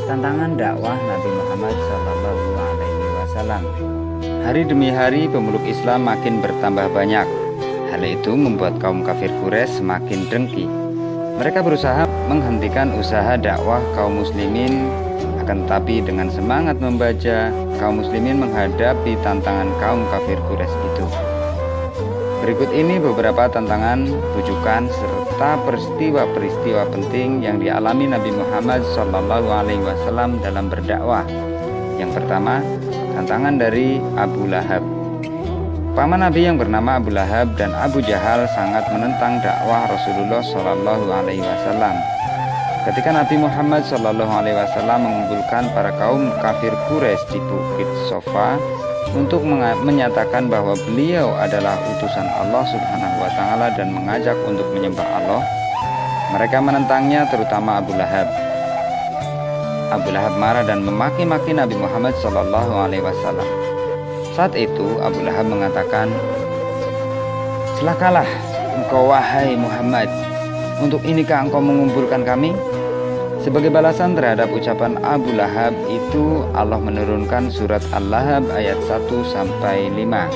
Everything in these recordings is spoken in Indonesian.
Tantangan dakwah Nabi Muhammad SAW. Hari demi hari pemeluk Islam makin bertambah banyak. Hal itu membuat kaum kafir Quraisy semakin dengki. Mereka berusaha menghentikan usaha dakwah kaum muslimin, akan tetapi dengan semangat membaca, kaum muslimin menghadapi tantangan kaum kafir Quraisy itu. Berikut ini beberapa tantangan, rujukan, serta peristiwa-peristiwa penting yang dialami Nabi Muhammad SAW dalam berdakwah. Yang pertama, tantangan dari Abu Lahab. Paman Nabi yang bernama Abu Lahab dan Abu Jahal sangat menentang dakwah Rasulullah SAW. Ketika Nabi Muhammad SAW mengumpulkan para kaum kafir Quraisy di Bukit Sofa untuk menyatakan bahwa beliau adalah utusan Allah Subhanahu wa Ta'ala dan mengajak untuk menyembah Allah, mereka menentangnya, terutama Abu Lahab. Abu Lahab marah dan memaki-maki Nabi Muhammad SAW. Saat itu Abu Lahab mengatakan, "Celakalah engkau wahai Muhammad, untuk inikah engkau mengumpulkan kami?" Sebagai balasan terhadap ucapan Abu Lahab itu, Allah menurunkan surat Al-Lahab ayat 1-5.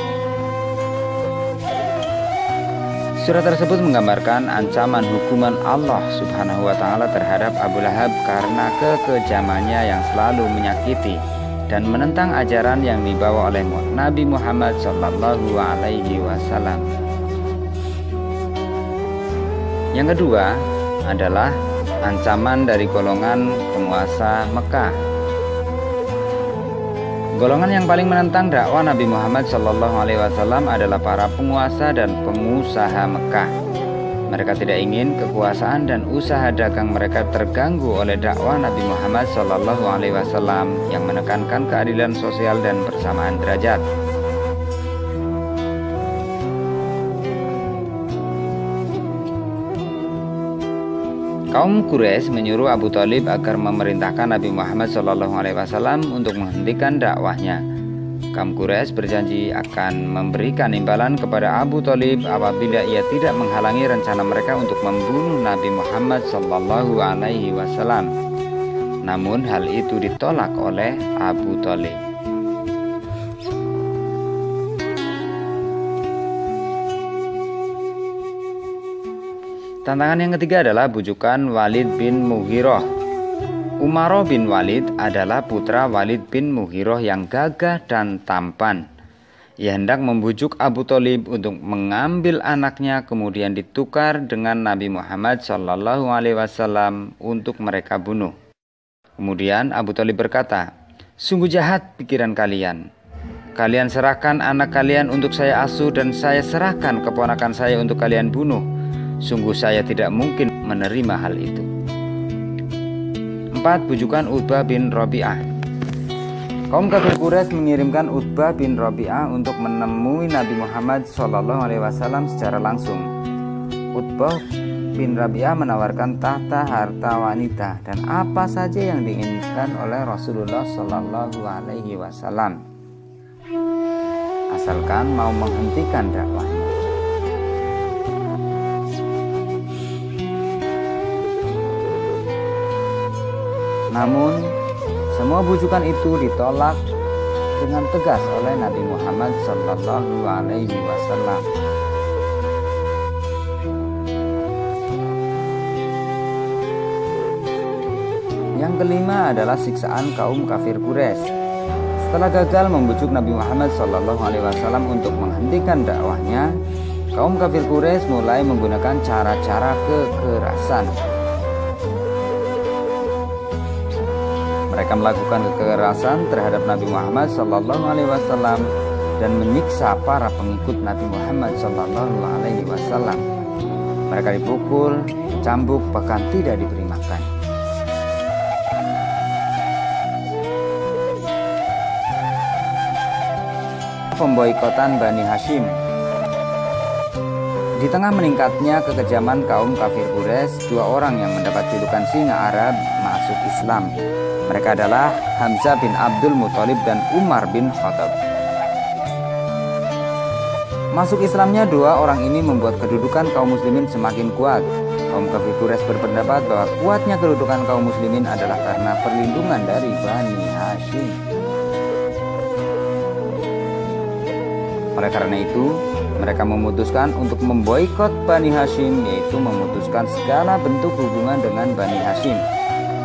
Surat tersebut menggambarkan ancaman hukuman Allah Subhanahu wa Ta'ala terhadap Abu Lahab karena kekejamannya yang selalu menyakiti dan menentang ajaran yang dibawa oleh Nabi Muhammad SAW. Yang kedua adalah ancaman dari golongan penguasa Mekah. Golongan yang paling menentang dakwah Nabi Muhammad SAW adalah para penguasa dan pengusaha Mekah. Mereka tidak ingin kekuasaan dan usaha dagang mereka terganggu oleh dakwah Nabi Muhammad SAW yang menekankan keadilan sosial dan persamaan derajat. Kaum Quraisy menyuruh Abu Thalib agar memerintahkan Nabi Muhammad SAW untuk menghentikan dakwahnya. Kaum Quraisy berjanji akan memberikan imbalan kepada Abu Thalib apabila ia tidak menghalangi rencana mereka untuk membunuh Nabi Muhammad SAW. Namun hal itu ditolak oleh Abu Thalib. Tantangan yang ketiga adalah bujukan Walid bin Mughirah. Umar bin Walid adalah putra Walid bin Mughirah yang gagah dan tampan. Ia hendak membujuk Abu Thalib untuk mengambil anaknya kemudian ditukar dengan Nabi Muhammad SAW untuk mereka bunuh. Kemudian Abu Thalib berkata, "Sungguh jahat pikiran kalian. Kalian serahkan anak kalian untuk saya asuh dan saya serahkan keponakan saya untuk kalian bunuh. Sungguh saya tidak mungkin menerima hal itu." 4. Bujukan Utbah bin Rabi'ah. Kaum kafir Quraisy mengirimkan Utbah bin Rabi'ah untuk menemui Nabi Muhammad SAW secara langsung. Utbah bin Rabi'ah menawarkan tahta, harta, wanita, dan apa saja yang diinginkan oleh Rasulullah SAW, asalkan mau menghentikan dakwahnya. Namun, semua bujukan itu ditolak dengan tegas oleh Nabi Muhammad SAW. Yang kelima adalah siksaan kaum kafir Quraisy. Setelah gagal membujuk Nabi Muhammad SAW untuk menghentikan dakwahnya, kaum kafir Quraisy mulai menggunakan cara-cara kekerasan. Mereka melakukan kekerasan terhadap Nabi Muhammad SAW dan menyiksa para pengikut Nabi Muhammad SAW. Mereka dipukul, dicambuk, bahkan tidak diberi makan. Pemboikotan Bani Hashim. Di tengah meningkatnya kekejaman kaum kafir Quraisy, dua orang yang mendapat julukan singa Arab masuk Islam. Mereka adalah Hamzah bin Abdul Muthalib dan Umar bin Khattab. Masuk Islamnya dua orang ini membuat kedudukan kaum muslimin semakin kuat. Kaum kafir Quraisy berpendapat bahwa kuatnya kedudukan kaum muslimin adalah karena perlindungan dari Bani Hashim. Oleh karena itu, mereka memutuskan untuk memboikot Bani Hashim, yaitu memutuskan segala bentuk hubungan dengan Bani Hashim.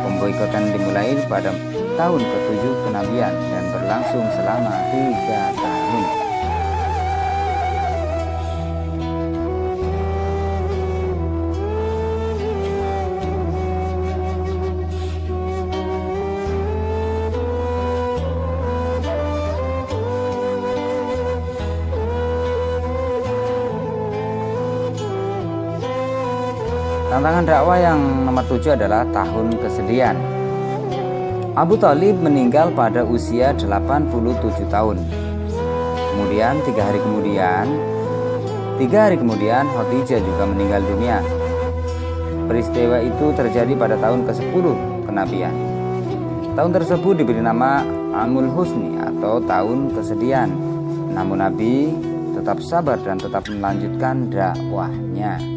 Pemboikotan dimulai pada tahun ke-7 kenabian dan berlangsung selama 3 tahun. Tantangan dakwah yang nomor 7 adalah tahun kesedihan. Abu Thalib meninggal pada usia 87 tahun. Kemudian 3 hari kemudian Khadijah juga meninggal dunia. Peristiwa itu terjadi pada tahun ke-10 kenabian. Tahun tersebut diberi nama Amul Husni atau tahun kesedihan. Namun Nabi tetap sabar dan tetap melanjutkan dakwahnya.